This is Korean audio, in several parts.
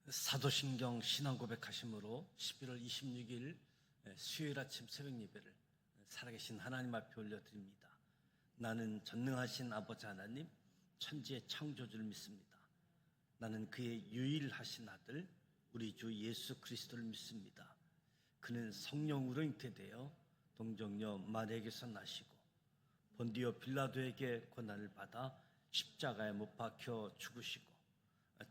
사도신경 신앙고백하심으로 11월 26일 수요일 아침 새벽 예배를 살아계신 하나님 앞에 올려드립니다. 나는 전능하신 아버지 하나님, 천지의 창조주를 믿습니다. 나는 그의 유일하신 아들 우리 주 예수 그리스도를 믿습니다. 그는 성령으로 잉태되어 동정녀 마리아에게서 나시고 본디오 빌라도에게 고난을 받아 십자가에 못 박혀 죽으시고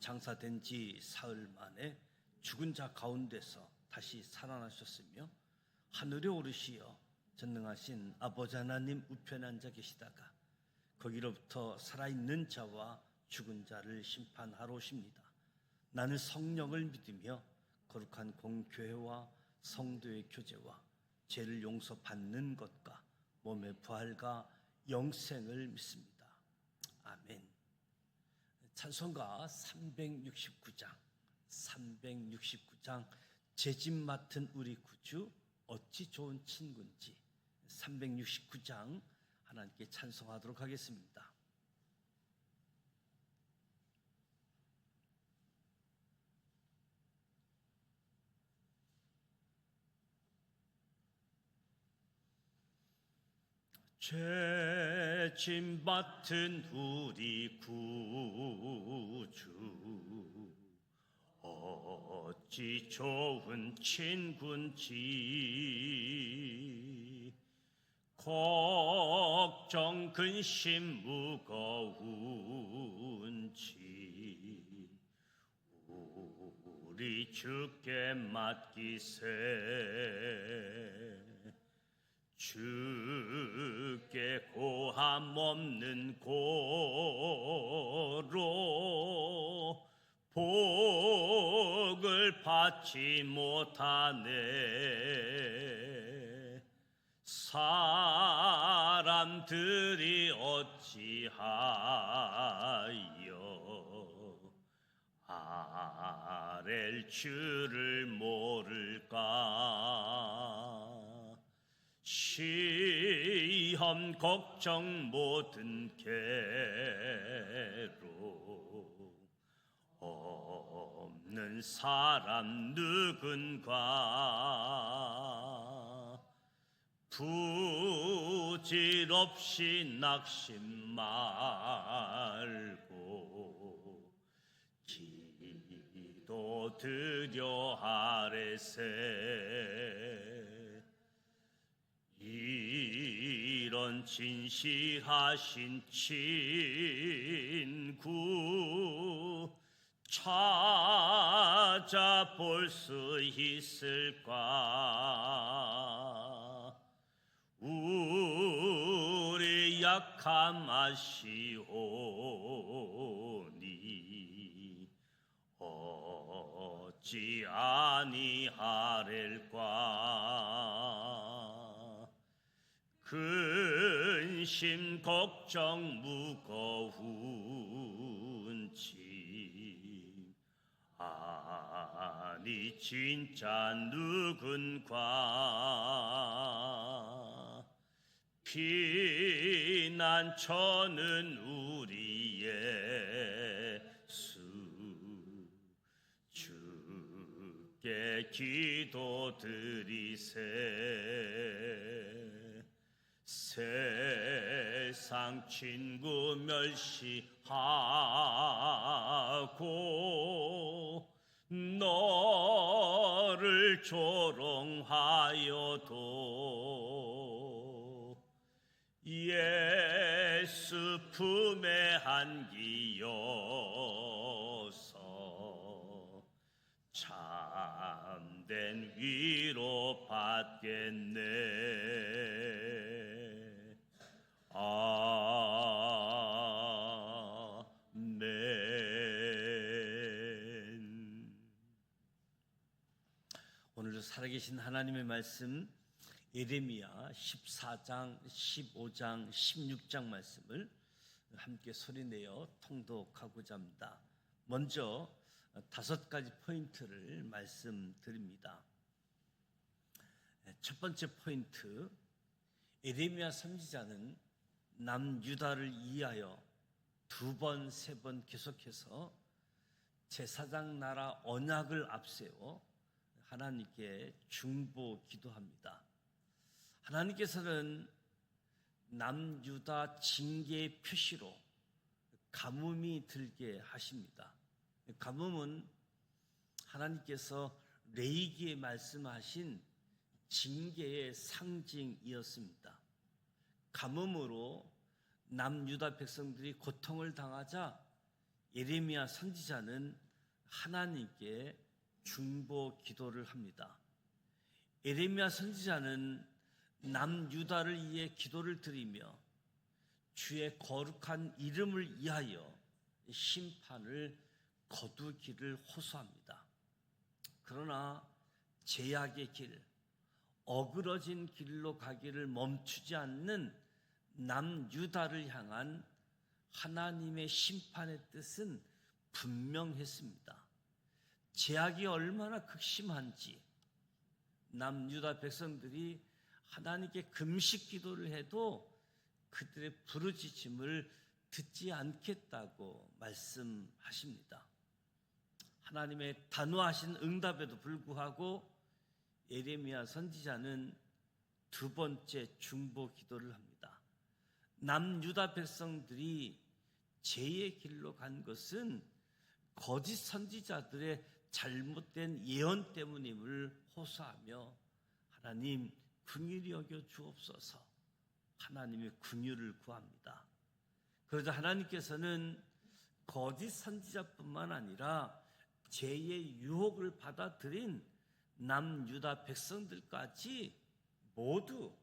장사된 지 사흘 만에 죽은 자 가운데서 다시 살아나셨으며 하늘에 오르시어 전능하신 아버지 하나님 우편에 앉아 계시다가 거기로부터 살아있는 자와 죽은 자를 심판하러 오십니다. 나는 성령을 믿으며 거룩한 공교회와 성도의 교제와 죄를 용서받는 것과 몸의 부활과 영생을 믿습니다. 아멘. 찬송가 369장 제 집 맡은 우리 구주 어찌 좋은 친구인지 369장 하나님께 찬송하도록 하겠습니다. 죄짐 맡은 우리 구주 어찌 좋은 친구인지 걱정 근심 무거운지 우리 주께 맡기세. 주께 고함 없는 고로 복을 받지 못하네. 사람들이 어찌하여 아랠 줄을 모를까. 시험 걱정 모든 괴로 없는 사람 누군가. 부질없이 낙심 말고 기도 드려 아뢰세. 이런 진실하신 친구 찾아볼 수 있을까. 우리 약함 아시오니 어찌 아니하렐까. 근심 걱정 무거운지 아니 진짜 누군가. 피난처는 우리 예수 주께 기도드리세. 세상 친구 멸시하고 너를 조롱하여도 예수 품에 안기어서 참된 위로 받겠네. 아멘. 오늘도 살아계신 하나님의 말씀 예레미야 14장, 15장, 16장 말씀을 함께 소리내어 통독하고자 합니다. 먼저 5가지 포인트를 말씀드립니다. 첫 번째 포인트, 예레미야 선지자는 남유다를 이해하여 2번, 3번 계속해서 제사장 나라 언약을 앞세워 하나님께 중보 기도합니다. 하나님께서는 남유다 징계의 표시로 가뭄이 들게 하십니다. 가뭄은 하나님께서 레위기에 말씀하신 징계의 상징이었습니다. 가뭄으로 남유다 백성들이 고통을 당하자 예레미야 선지자는 하나님께 중보 기도를 합니다. 예레미야 선지자는 남유다를 위해 기도를 드리며 주의 거룩한 이름을 위하여 심판을 거두기를 호소합니다. 그러나 제약의 길, 어그러진 길로 가기를 멈추지 않는 남유다를 향한 하나님의 심판의 뜻은 분명했습니다. 제약이 얼마나 극심한지 남유다 백성들이 하나님께 금식 기도를 해도 그들의 부르짖음을 듣지 않겠다고 말씀하십니다. 하나님의 단호하신 응답에도 불구하고 예레미야 선지자는 두 번째 중보 기도를 합니다. 남유다 백성들이 죄의 길로 간 것은 거짓 선지자들의 잘못된 예언 때문임을 호소하며 하나님 긍휼히 여겨 주옵소서, 하나님의 긍휼을 구합니다. 그러자 하나님께서는 거짓 선지자뿐만 아니라 죄의 유혹을 받아들인 남유다 백성들까지 모두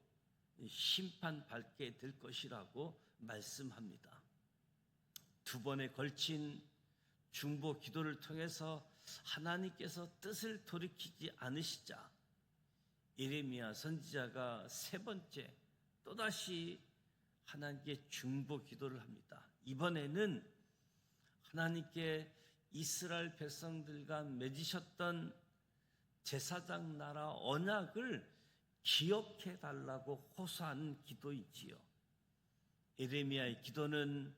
심판받게 될 것이라고 말씀합니다. 두 번에 걸친 중보 기도를 통해서 하나님께서 뜻을 돌이키지 않으시자 예레미야 선지자가 세 번째 또다시 하나님께 중보 기도를 합니다. 이번에는 하나님께 이스라엘 백성들과 맺으셨던 제사장 나라 언약을 기억해 달라고 호소하는 기도이지요. 예레미야의 기도는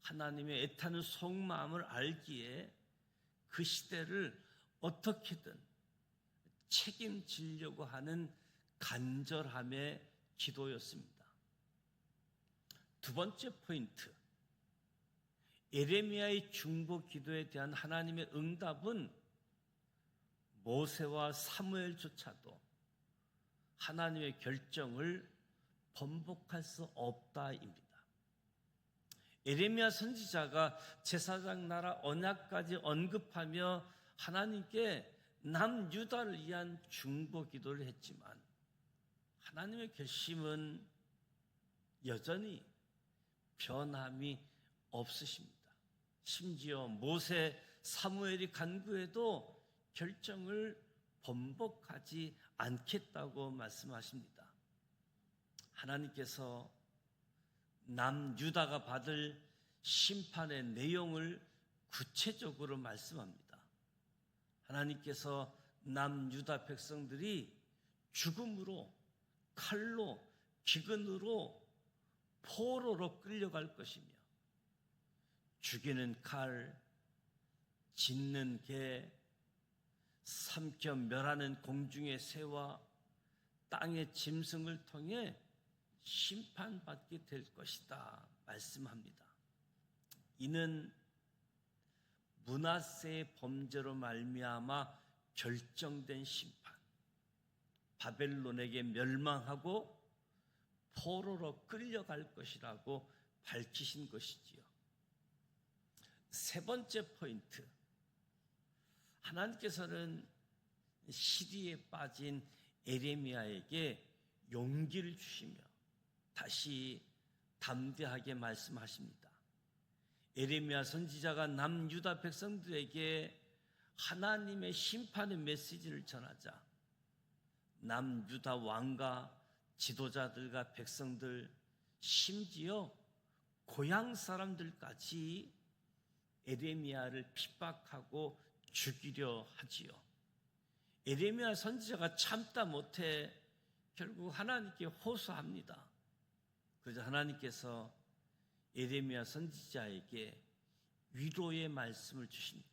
하나님의 애타는 속마음을 알기에 그 시대를 어떻게든 책임지려고 하는 간절함의 기도였습니다. 두 번째 포인트, 예레미야의 중보 기도에 대한 하나님의 응답은 모세와 사무엘조차도 하나님의 결정을 번복할 수 없다입니다. 예레미야 선지자가 제사장 나라 언약까지 언급하며 하나님께 남유다를 위한 중보 기도를 했지만 하나님의 결심은 여전히 변함이 없으십니다. 심지어 모세, 사무엘이 간구해도 결정을 번복하지 않겠다고 말씀하십니다. 하나님께서 남유다가 받을 심판의 내용을 구체적으로 말씀합니다. 하나님께서 남유다 백성들이 죽음으로, 칼로, 기근으로, 포로로 끌려갈 것이며 죽이는 칼, 짖는 개, 삼켜 멸하는 공중의 새와 땅의 짐승을 통해 심판받게 될 것이다 말씀합니다. 이는 므낫세의 범죄로 말미암아 결정된 심판, 바벨론에게 멸망하고 포로로 끌려갈 것이라고 밝히신 것이지요. 세 번째 포인트, 하나님께서는 시리에 빠진 예레미야에게 용기를 주시며 다시 담대하게 말씀하십니다. 예레미야 선지자가 남유다 백성들에게 하나님의 심판의 메시지를 전하자 남유다 왕과 지도자들과 백성들, 심지어 고향 사람들까지 예레미야를 핍박하고 죽이려 하지요. 예레미야 선지자가 참다 못해 결국 하나님께 호소합니다. 그래서 하나님께서 예레미야 선지자에게 위로의 말씀을 주십니다.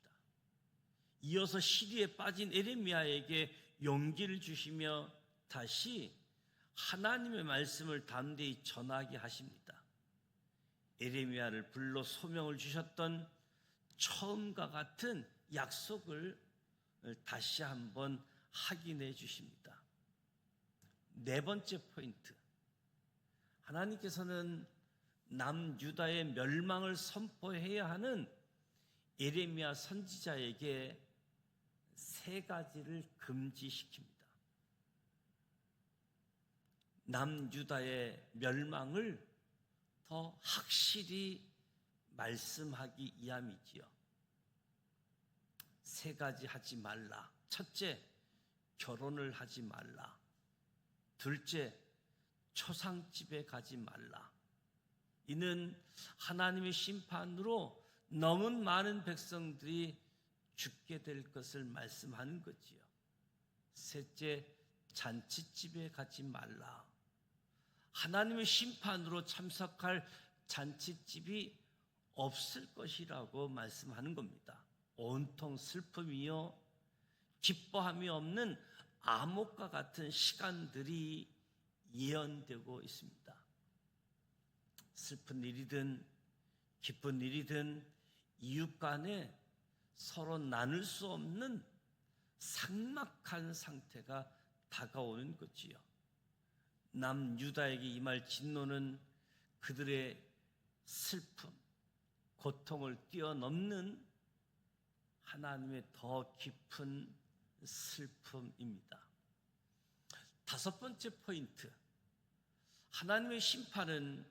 이어서 시리에 빠진 에레미야에게 용기를 주시며 다시 하나님의 말씀을 담대히 전하게 하십니다. 에레미야를 불러 소명을 주셨던 처음과 같은 약속을 다시 한번 확인해 주십니다. 네 번째 포인트, 하나님께서는 남유다의 멸망을 선포해야 하는 에레미야 선지자에게 세 가지를 금지시킵니다. 남유다의 멸망을 더 확실히 말씀하기 위함이지요. 세 가지 하지 말라. 첫째, 결혼을 하지 말라. 둘째, 초상집에 가지 말라. 이는 하나님의 심판으로 너무 많은 백성들이 죽게 될 것을 말씀하는 거지요. 셋째, 잔치집에 가지 말라. 하나님의 심판으로 참석할 잔치집이 없을 것이라고 말씀하는 겁니다. 온통 슬픔이요 기뻐함이 없는 암흑과 같은 시간들이 예언되고 있습니다. 슬픈 일이든 기쁜 일이든 이웃 간에 서로 나눌 수 없는 삭막한 상태가 다가오는 거지요. 남유다에게 임할 진노는 그들의 슬픔, 고통을 뛰어넘는 하나님의 더 깊은 슬픔입니다. 다섯 번째 포인트, 하나님의 심판은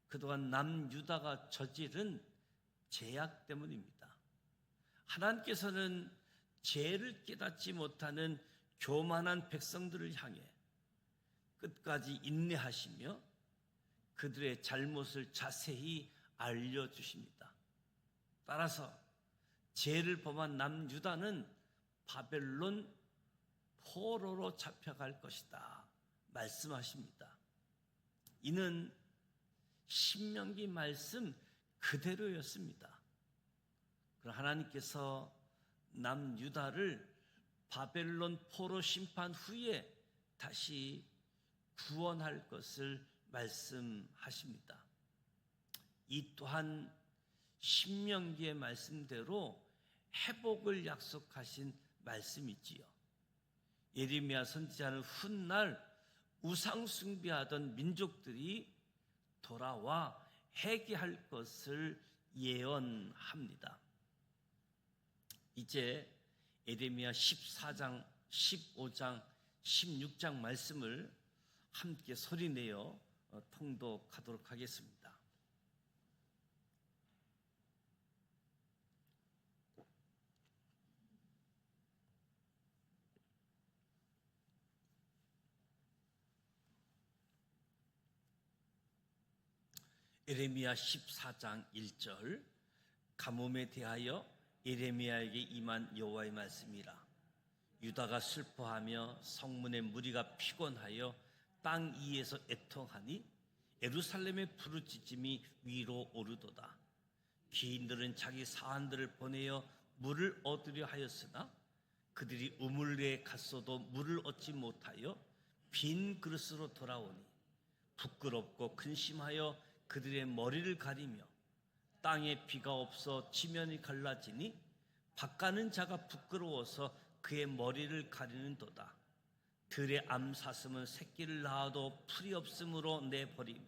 그동안 남유다가 저지른 죄악 때문입니다. 하나님께서는 죄를 깨닫지 못하는 교만한 백성들을 향해 끝까지 인내하시며 그들의 잘못을 자세히 알려주십니다. 따라서 죄를 범한 남유다는 바벨론 포로로 잡혀갈 것이다 말씀하십니다. 이는 신명기 말씀 그대로였습니다. 그러나 하나님께서 남유다를 바벨론 포로 심판 후에 다시 구원할 것을 말씀하십니다. 이 또한 신명기의 말씀대로 회복을 약속하신 말씀이지요. 예레미야 선지자는 훗날 우상 숭배하던 민족들이 돌아와 회개할 것을 예언합니다. 이제 예레미야 14장, 15장, 16장 말씀을 함께 소리내어 통독하도록 하겠습니다. 예레미야 14장 1절, 가뭄에 대하여 예레미야에게 임한 여호와의 말씀이라. 유다가 슬퍼하며 성문의 무리가 피곤하여 땅 위에서 애통하니 예루살렘의 부르짖음이 위로 오르도다. 기인들은 자기 사환들을 보내어 물을 얻으려 하였으나 그들이 우물에 갔어도 물을 얻지 못하여 빈 그릇으로 돌아오니 부끄럽고 근심하여 그들의 머리를 가리며 땅에 비가 없어 지면이 갈라지니 밭가는 자가 부끄러워서 그의 머리를 가리는도다. 들의 암사슴은 새끼를 낳아도 풀이 없으므로 내버리며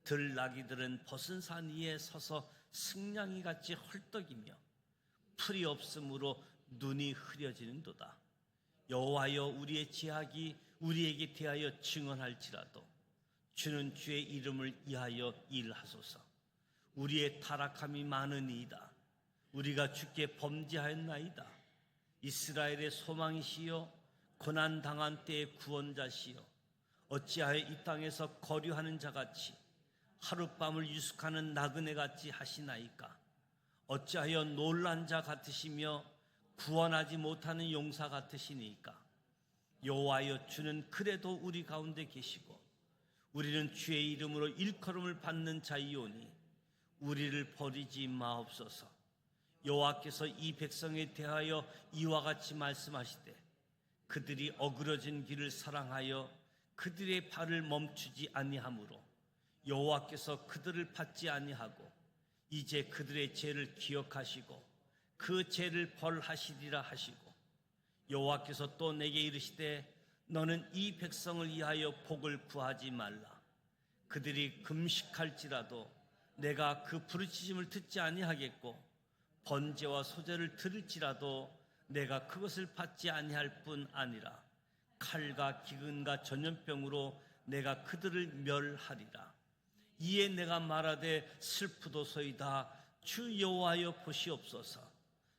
들나귀들은 벗은 산 위에 서서 승냥이같이 헐떡이며 풀이 없으므로 눈이 흐려지는도다. 여호와여, 우리의 제약이 우리에게 대하여 증언할지라도 주는 주의 이름을 위하여 일하소서. 우리의 타락함이 많으니이다. 우리가 주께 범죄하였나이다. 이스라엘의 소망이시여, 고난당한 때의 구원자시여, 어찌하여 이 땅에서 거류하는 자같이 하룻밤을 유숙하는 나그네같이 하시나이까? 어찌하여 놀란 자 같으시며 구원하지 못하는 용사 같으시니까? 여호와여, 주는 그래도 우리 가운데 계시고 우리는 주의 이름으로 일컬음을 받는 자이오니 우리를 버리지 마옵소서. 여호와께서 이 백성에 대하여 이와 같이 말씀하시되 그들이 어그러진 길을 사랑하여 그들의 발을 멈추지 아니하므로 여호와께서 그들을 받지 아니하고 이제 그들의 죄를 기억하시고 그 죄를 벌하시리라 하시고 여호와께서 또 내게 이르시되 너는 이 백성을 위하여 복을 구하지 말라. 그들이 금식할지라도 내가 그 부르짖음을 듣지 아니하겠고 번제와 소제를 들을지라도 내가 그것을 받지 아니할 뿐 아니라 칼과 기근과 전염병으로 내가 그들을 멸하리라. 이에 내가 말하되 슬프도소이다. 주 여호와여 보시옵소서.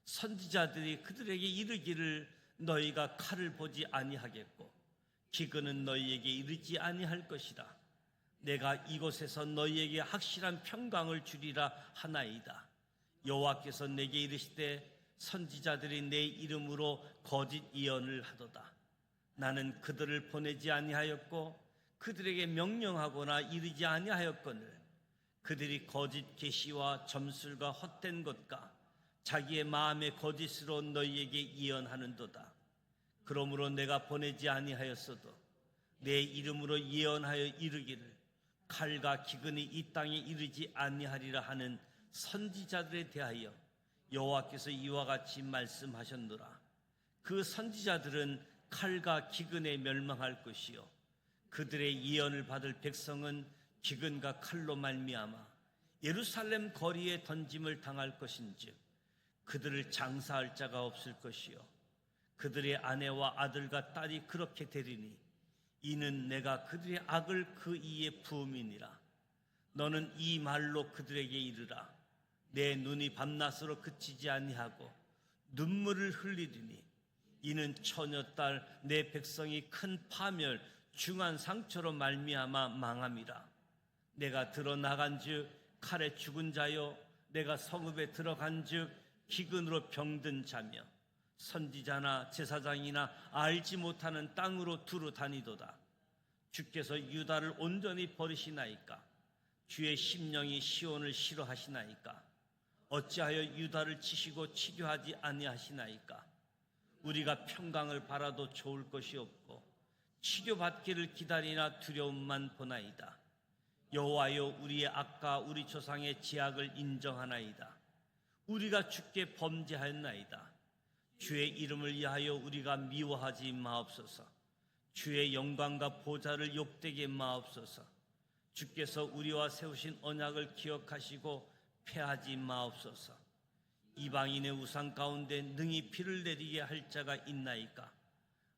선지자들이 그들에게 이르기를 너희가 칼을 보지 아니하겠고 기근은 너희에게 이르지 아니할 것이라. 내가 이곳에서 너희에게 확실한 평강을 주리라 하나이다. 여호와께서 내게 이르시되 선지자들이 내 이름으로 거짓 예언을 하도다. 나는 그들을 보내지 아니하였고 그들에게 명령하거나 이르지 아니하였거늘 그들이 거짓 계시와 점술과 헛된 것과 자기의 마음의 거짓으로 너희에게 예언하는도다. 그러므로 내가 보내지 아니하였어도 내 이름으로 예언하여 이르기를 칼과 기근이 이 땅에 이르지 아니하리라 하는 선지자들에 대하여 여호와께서 이와 같이 말씀하셨노라. 그 선지자들은 칼과 기근에 멸망할 것이요 그들의 예언을 받을 백성은 기근과 칼로 말미암아 예루살렘 거리에 던짐을 당할 것인즉 그들을 장사할 자가 없을 것이요 그들의 아내와 아들과 딸이 그렇게 되리니 이는 내가 그들의 악을 그 이에 부음이니라. 너는 이 말로 그들에게 이르라. 내 눈이 밤낮으로 그치지 아니하고 눈물을 흘리리니 이는 처녀딸 내 백성이 큰 파멸 중한 상처로 말미암아 망함이라. 내가 들어나간즉 칼에 죽은 자요 내가 성읍에 들어간즉 기근으로 병든 자며 선지자나 제사장이나 알지 못하는 땅으로 두루 다니도다. 주께서 유다를 온전히 버리시나이까? 주의 심령이 시온을 싫어하시나이까? 어찌하여 유다를 치시고 치료하지 아니하시나이까? 우리가 평강을 바라도 좋을 것이 없고 치료받기를 기다리나 두려움만 보나이다. 여호와여 우리의 악과 우리 조상의 죄악을 인정하나이다. 우리가 주께 범죄하였나이다. 주의 이름을 위하여 우리가 미워하지 마옵소서. 주의 영광과 보좌를 욕되게 마옵소서. 주께서 우리와 세우신 언약을 기억하시고 패하지 마옵소서. 이방인의 우상 가운데 능히 비를 내리게 할 자가 있나이까?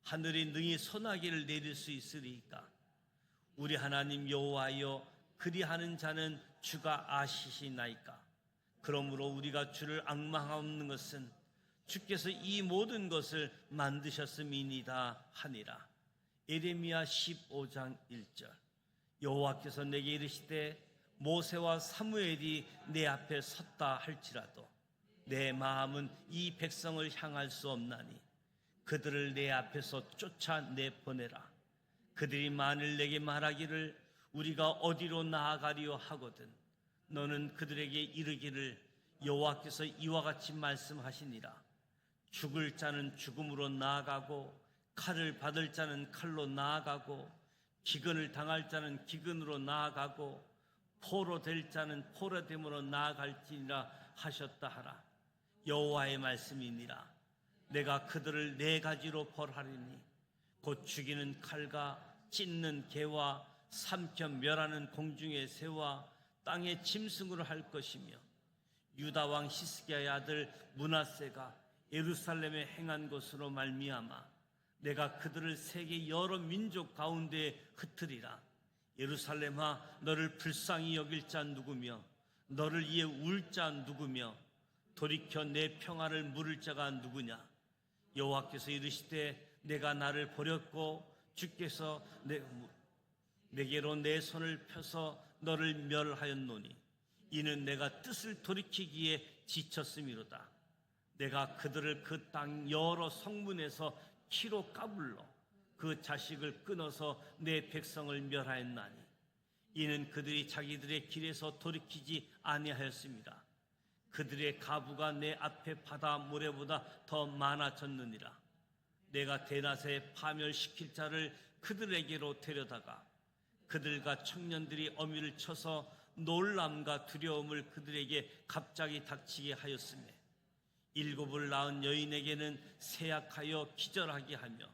하늘이 능히 소나기를 내릴 수 있으리이까? 우리 하나님 여호와여 그리하는 자는 주가 아시시나이까? 그러므로 우리가 주를 앙망하옵는 것은 주께서 이 모든 것을 만드셨음이니이다 하니라. 예레미야 15장 1절. 여호와께서 내게 이르시되 모세와 사무엘이 내 앞에 섰다 할지라도 내 마음은 이 백성을 향할 수 없나니 그들을 내 앞에서 쫓아내보내라. 그들이 만일 내게 말하기를 우리가 어디로 나아가리요 하거든 너는 그들에게 이르기를 여호와께서 이와 같이 말씀하시니라. 죽을 자는 죽음으로 나아가고 칼을 받을 자는 칼로 나아가고 기근을 당할 자는 기근으로 나아가고 포로 될 자는 포로됨으로 나아갈지니라 하셨다 하라. 여호와의 말씀이니라. 내가 그들을 네 가지로 벌하리니 곧 죽이는 칼과 찢는 개와 삼켜 멸하는 공중의 새와 땅의 짐승으로 할 것이며 유다 왕 히스기야의 아들 므낫세가 예루살렘에 행한 것으로 말미암아 내가 그들을 세계 여러 민족 가운데에 흩으리라. 예루살렘아 너를 불쌍히 여길 자 누구며 너를 위해 울 자 누구며 돌이켜 내 평화를 물을 자가 누구냐? 여호와께서 이르시되 내가 나를 버렸고 주께서 내게로 내 손을 펴서 너를 멸하였노니 이는 내가 뜻을 돌이키기에 지쳤음이로다. 내가 그들을 그 땅 여러 성문에서 키로 까불러 그 자식을 끊어서 내 백성을 멸하였나니 이는 그들이 자기들의 길에서 돌이키지 아니하였습니다. 그들의 가부가 내 앞에 바다 모래보다 더 많아졌느니라. 내가 대낮에 파멸시킬 자를 그들에게로 데려다가 그들과 청년들이 어미를 쳐서 놀람과 두려움을 그들에게 갑자기 닥치게 하였으며 일곱을 낳은 여인에게는 세약하여 기절하게 하며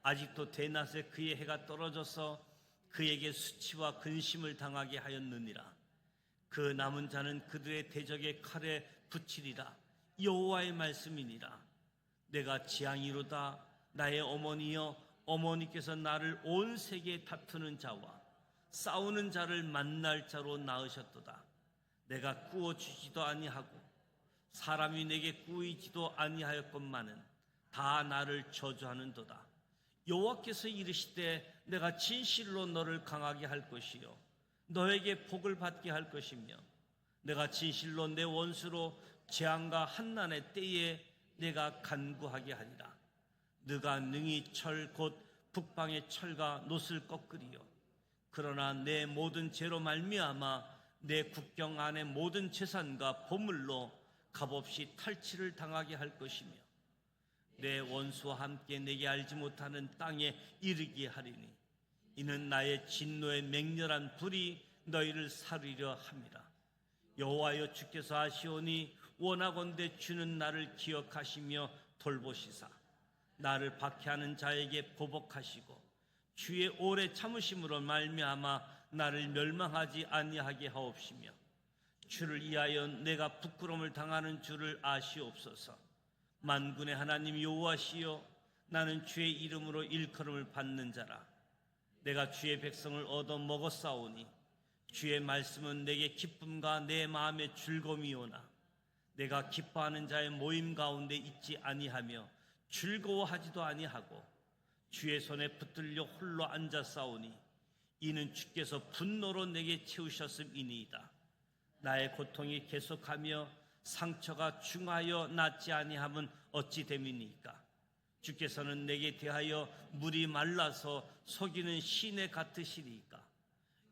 아직도 대낮에 그의 해가 떨어져서 그에게 수치와 근심을 당하게 하였느니라. 그 남은 자는 그들의 대적의 칼에 붙이리라. 여호와의 말씀이니라. 내가 지향이로다. 나의 어머니여, 어머니께서 나를 온 세계에 다투는 자와 싸우는 자를 만날 자로 낳으셨도다. 내가 꾸어주지도 아니하고 사람이 내게 꾸이지도 아니하였건만은 다 나를 저주하는도다. 여호와께서 이르시되 내가 진실로 너를 강하게 할 것이요 너에게 복을 받게 할 것이며 내가 진실로 내 원수로 재앙과 환난의 때에 내가 간구하게 하리라. 네가 능히 철 곧 북방의 철과 놋을 꺾으리요 그러나 내 모든 죄로 말미암아 내 국경 안의 모든 재산과 보물로 값없이 탈취를 당하게 할 것이며 내 원수와 함께 내게 알지 못하는 땅에 이르게 하리니 이는 나의 진노의 맹렬한 불이 너희를 사르려 함이라. 여호와여 주께서 아시오니 원하건대 주는 나를 기억하시며 돌보시사 나를 박해하는 자에게 보복하시고 주의 오래 참으심으로 말미암아 나를 멸망하지 아니하게 하옵시며 주를 위하여 내가 부끄러움을 당하는 줄을 아시옵소서. 만군의 하나님 여호와시여 나는 주의 이름으로 일컬음을 받는 자라. 내가 주의 백성을 얻어 먹었사오니 주의 말씀은 내게 기쁨과 내 마음의 즐거움이오나 내가 기뻐하는 자의 모임 가운데 있지 아니하며 즐거워하지도 아니하고 주의 손에 붙들려 홀로 앉았사오니 이는 주께서 분노로 내게 채우셨음이니이다. 나의 고통이 계속하며 상처가 중하여 낫지 아니함은 어찌 됨이니까. 주께서는 내게 대하여 물이 말라서 속이는 시내 같으시리이까.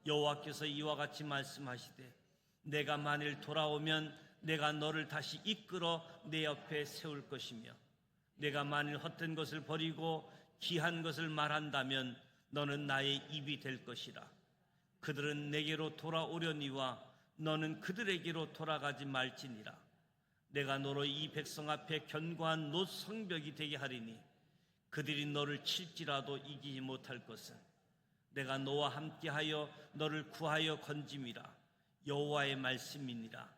여호와께서 이와 같이 말씀하시되 내가 만일 돌아오면 내가 너를 다시 이끌어 내 옆에 세울 것이며 내가 만일 헛된 것을 버리고 귀한 것을 말한다면 너는 나의 입이 될 것이라. 그들은 내게로 돌아오려니와 너는 그들에게로 돌아가지 말지니라. 내가 너로 이 백성 앞에 견고한 놋 성벽이 되게 하리니 그들이 너를 칠지라도 이기지 못할 것은 내가 너와 함께하여 너를 구하여 건짐이라. 여호와의 말씀이니라.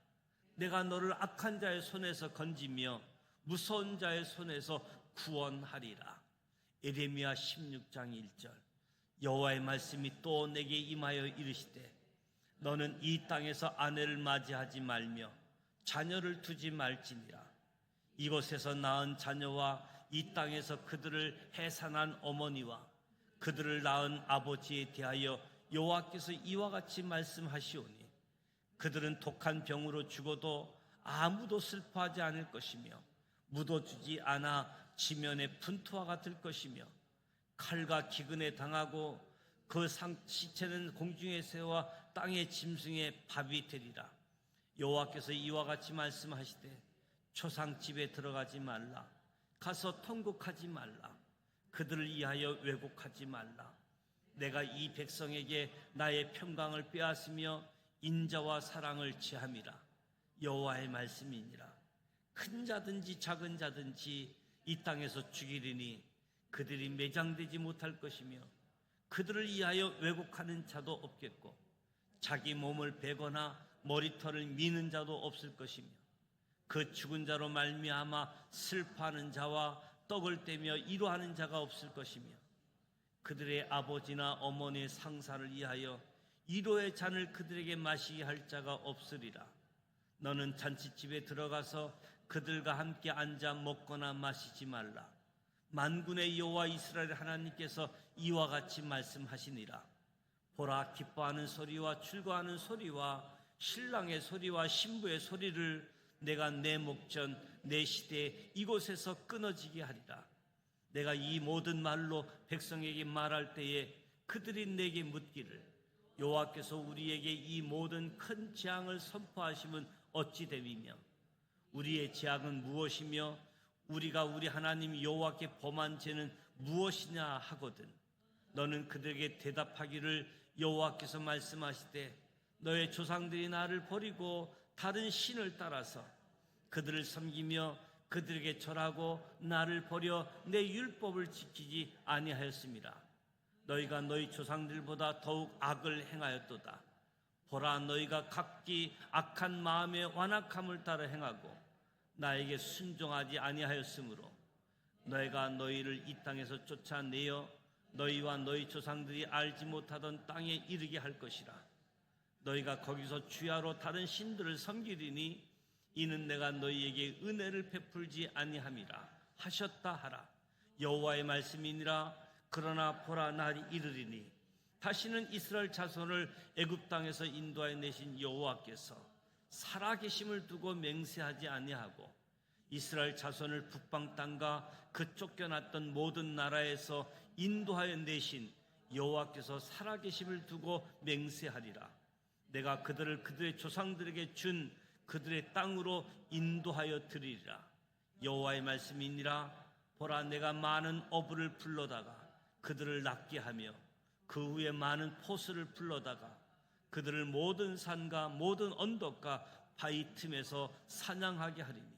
내가 너를 악한 자의 손에서 건지며 무서운 자의 손에서 구원하리라. 예레미야 16장 1절. 여호와의 말씀이 또 내게 임하여 이르시되 너는 이 땅에서 아내를 맞이하지 말며 자녀를 두지 말지니라. 이곳에서 낳은 자녀와 이 땅에서 그들을 해산한 어머니와 그들을 낳은 아버지에 대하여 여호와께서 이와 같이 말씀하시오니 그들은 독한 병으로 죽어도 아무도 슬퍼하지 않을 것이며 묻어주지 않아 지면의 분투와 같을 것이며 칼과 기근에 당하고 그 시체는 공중의 새와 땅의 짐승의 밥이 되리라. 여호와께서 이와 같이 말씀하시되 초상집에 들어가지 말라. 가서 통곡하지 말라. 그들을 위하여 왜곡하지 말라. 내가 이 백성에게 나의 평강을 빼앗으며 인자와 사랑을 취함이라. 여호와의 말씀이니라. 큰 자든지 작은 자든지 이 땅에서 죽이리니 그들이 매장되지 못할 것이며 그들을 위하여 왜곡하는 자도 없겠고 자기 몸을 베거나 머리털을 미는 자도 없을 것이며 그 죽은 자로 말미암아 슬퍼하는 자와 떡을 떼며 이루하는 자가 없을 것이며 그들의 아버지나 어머니의 상사를 위하여 이로의 잔을 그들에게 마시게 할 자가 없으리라. 너는 잔치집에 들어가서 그들과 함께 앉아 먹거나 마시지 말라. 만군의 여호와 이스라엘 하나님께서 이와 같이 말씀하시니라. 보라, 기뻐하는 소리와 즐거워하는 소리와 신랑의 소리와 신부의 소리를 내가 내 목전 내 시대에 이곳에서 끊어지게 하리라. 내가 이 모든 말로 백성에게 말할 때에 그들이 내게 묻기를 여호와께서 우리에게 이 모든 큰 재앙을 선포하심은 어찌 됨이며 우리의 죄악은 무엇이며 우리가 우리 하나님 여호와께 범한 죄는 무엇이냐 하거든 너는 그들에게 대답하기를 여호와께서 말씀하시되 너의 조상들이 나를 버리고 다른 신을 따라서 그들을 섬기며 그들에게 절하고 나를 버려 내 율법을 지키지 아니하였습니다. 너희가 너희 조상들보다 더욱 악을 행하였도다. 보라 너희가 각기 악한 마음의 완악함을 따라 행하고 나에게 순종하지 아니하였으므로 너희가 너희를 이 땅에서 쫓아내어 너희와 너희 조상들이 알지 못하던 땅에 이르게 할 것이라. 너희가 거기서 주야로 다른 신들을 섬기리니 이는 내가 너희에게 은혜를 베풀지 아니함이라 하셨다 하라. 여호와의 말씀이니라. 그러나 보라 날이 이르리니 다시는 이스라엘 자손을 애굽 땅에서 인도하여 내신 여호와께서 살아계심을 두고 맹세하지 아니하고 이스라엘 자손을 북방 땅과 그 쫓겨났던 모든 나라에서 인도하여 내신 여호와께서 살아계심을 두고 맹세하리라. 내가 그들을 그들의 조상들에게 준 그들의 땅으로 인도하여 드리리라. 여호와의 말씀이니라. 보라 내가 많은 어부를 불러다가 그들을 낫게 하며 그 후에 많은 포수를 불러다가 그들을 모든 산과 모든 언덕과 바위 틈에서 사냥하게 하리니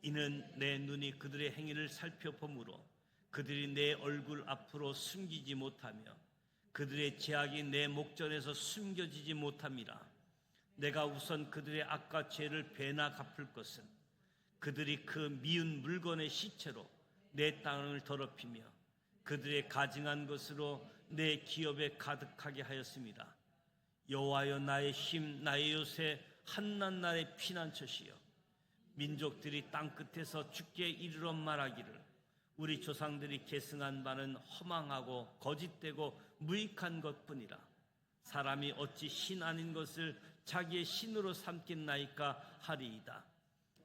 이는 내 눈이 그들의 행위를 살펴보므로 그들이 내 얼굴 앞으로 숨기지 못하며 그들의 죄악이 내 목전에서 숨겨지지 못함이라. 내가 우선 그들의 악과 죄를 배나 갚을 것은 그들이 그 미운 물건의 시체로 내 땅을 더럽히며 그들의 가증한 것으로 내 기업에 가득하게 하였습니다. 여호와여 나의 힘 나의 요새 한낱 날의 피난처시여 민족들이 땅끝에서 주께 이르러 말하기를 우리 조상들이 계승한 바는 허망하고 거짓되고 무익한 것뿐이라. 사람이 어찌 신 아닌 것을 자기의 신으로 삼겠나이까 하리이다.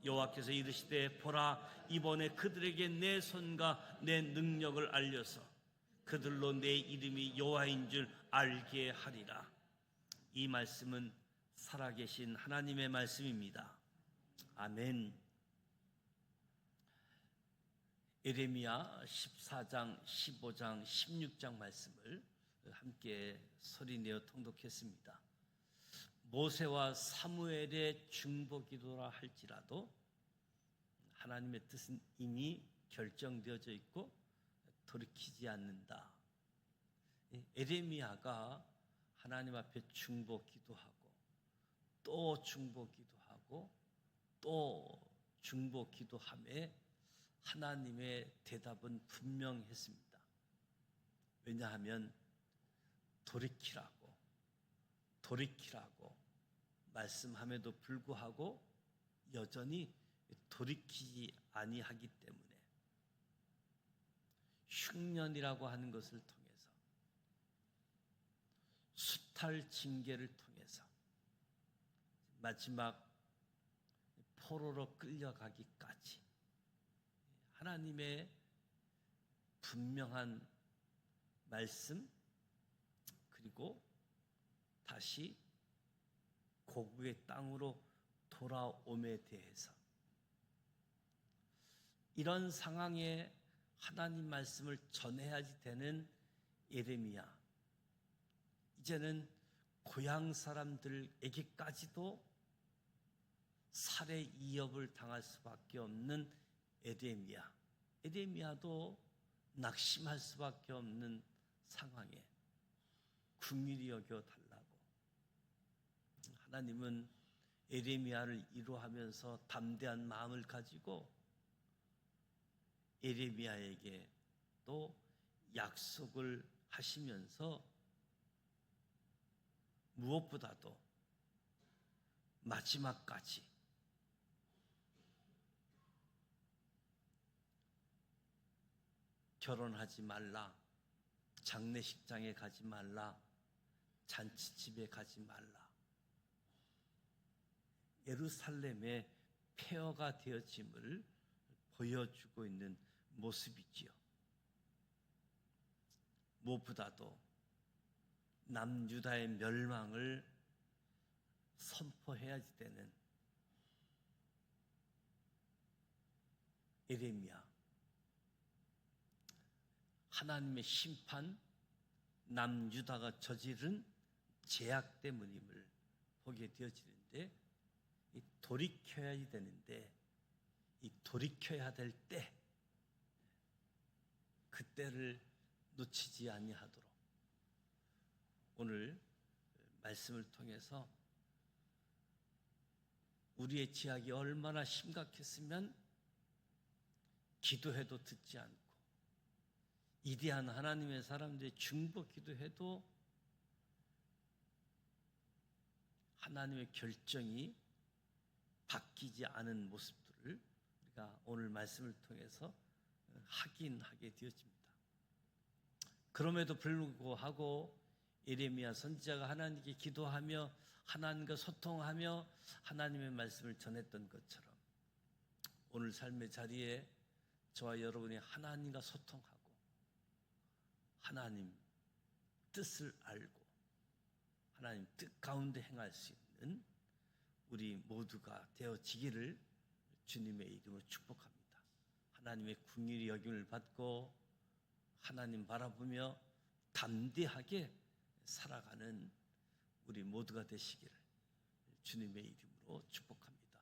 여호와께서 이르시되 보라 이번에 그들에게 내 손과 내 능력을 알려서 그들로 내 이름이 여호와인 줄 알게 하리라. 이 말씀은 살아계신 하나님의 말씀입니다. 아멘. 예레미야 14장, 15장, 16장 말씀을 함께 소리내어 통독했습니다. 모세와 사무엘의 중보기도라 할지라도 하나님의 뜻은 이미 결정되어져 있고 돌이키지 않는다. 예레미야가 하나님 앞에 중보기도하고 또 중보기도하고 또 중보기도함에 하나님의 대답은 분명했습니다. 왜냐하면 돌이키라고 말씀함에도 불구하고 여전히 돌이키지 아니하기 때문에 흉년이라고 하는 것을 통해서 수탈 징계를 통해서 마지막 포로로 끌려가기까지 하나님의 분명한 말씀 그리고 다시 고국의 땅으로 돌아옴에 대해서 이런 상황에 하나님 말씀을 전해야지 되는 예레미야, 이제는 고향 사람들에게까지도 살해 이업을 당할 수밖에 없는 에레미야도 낙심할 수밖에 없는 상황에 긍휼히 여겨 달라고 하나님은 에레미야를 위로하면서 담대한 마음을 가지고 에레미야에게 또 약속을 하시면서 무엇보다도 마지막까지 결혼하지 말라, 장례식장에 가지 말라, 잔치집에 가지 말라, 예루살렘의 폐허가 되어짐을 보여주고 있는 모습이지요. 무엇보다도 남유다의 멸망을 선포해야지 되는 예레미야, 하나님의 심판, 남유다가 저지른 죄악 때문임을 보게 되어지는데, 이 돌이켜야 되는데, 이 돌이켜야 될 때, 그때를 놓치지 아니하도록 오늘 말씀을 통해서 우리의 죄악이 얼마나 심각했으면 기도해도 듣지 않고, 이대한 하나님의 사람들의 중보 기도해도 하나님의 결정이 바뀌지 않은 모습들을 우리가 오늘 말씀을 통해서 확인하게 되어집니다. 그럼에도 불구하고 예레미야 선지자가 하나님께 기도하며 하나님과 소통하며 하나님의 말씀을 전했던 것처럼 오늘 삶의 자리에 저와 여러분이 하나님과 소통하고 하나님 뜻을 알고 하나님 뜻 가운데 행할 수 있는 우리 모두가 되어지기를 주님의 이름으로 축복합니다. 하나님의 긍휼히 여김을 받고 하나님 바라보며 담대하게 살아가는 우리 모두가 되시기를 주님의 이름으로 축복합니다.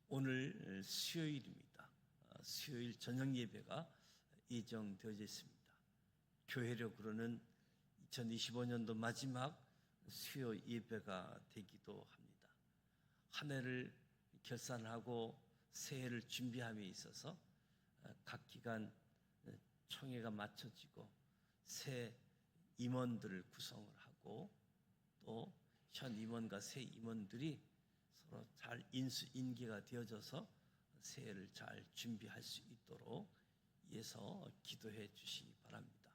오늘 수요일입니다. 수요일 저녁 예배가 예정되어져 있습니다. 교회력으로는 2025년도 마지막 수요 예배가 되기도 합니다. 한 해를 결산하고 새해를 준비함에 있어서 각 기관 총회가 마쳐지고 새 임원들을 구성을 하고 또 현 임원과 새 임원들이 서로 잘 인수인계가 되어져서 새해를 잘 준비할 수 있도록 위해서 기도해 주시기 바랍니다.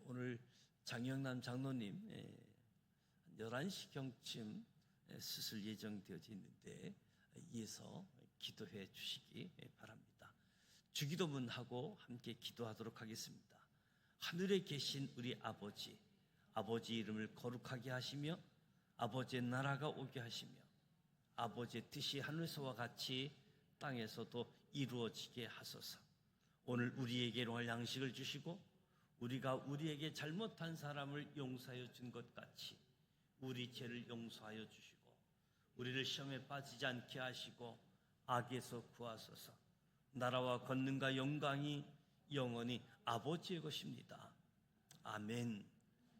오늘 장영남 장로님 11시경쯤 수술 예정되어져 있는데 이에서 기도해 주시기 바랍니다. 주기도문하고 함께 기도하도록 하겠습니다. 하늘에 계신 우리 아버지, 아버지 이름을 거룩하게 하시며 아버지의 나라가 오게 하시며 아버지의 뜻이 하늘에서와 같이 땅에서도 이루어지게 하소서. 오늘 우리에게 일용할 양식을 주시고 우리가 우리에게 잘못한 사람을 용서하여 준 것 같이 우리 죄를 용서하여 주시고 우리를 시험에 빠지지 않게 하시고 악에서 구하소서. 나라와 권능과 영광이 영원히 아버지의 것입니다. 아멘.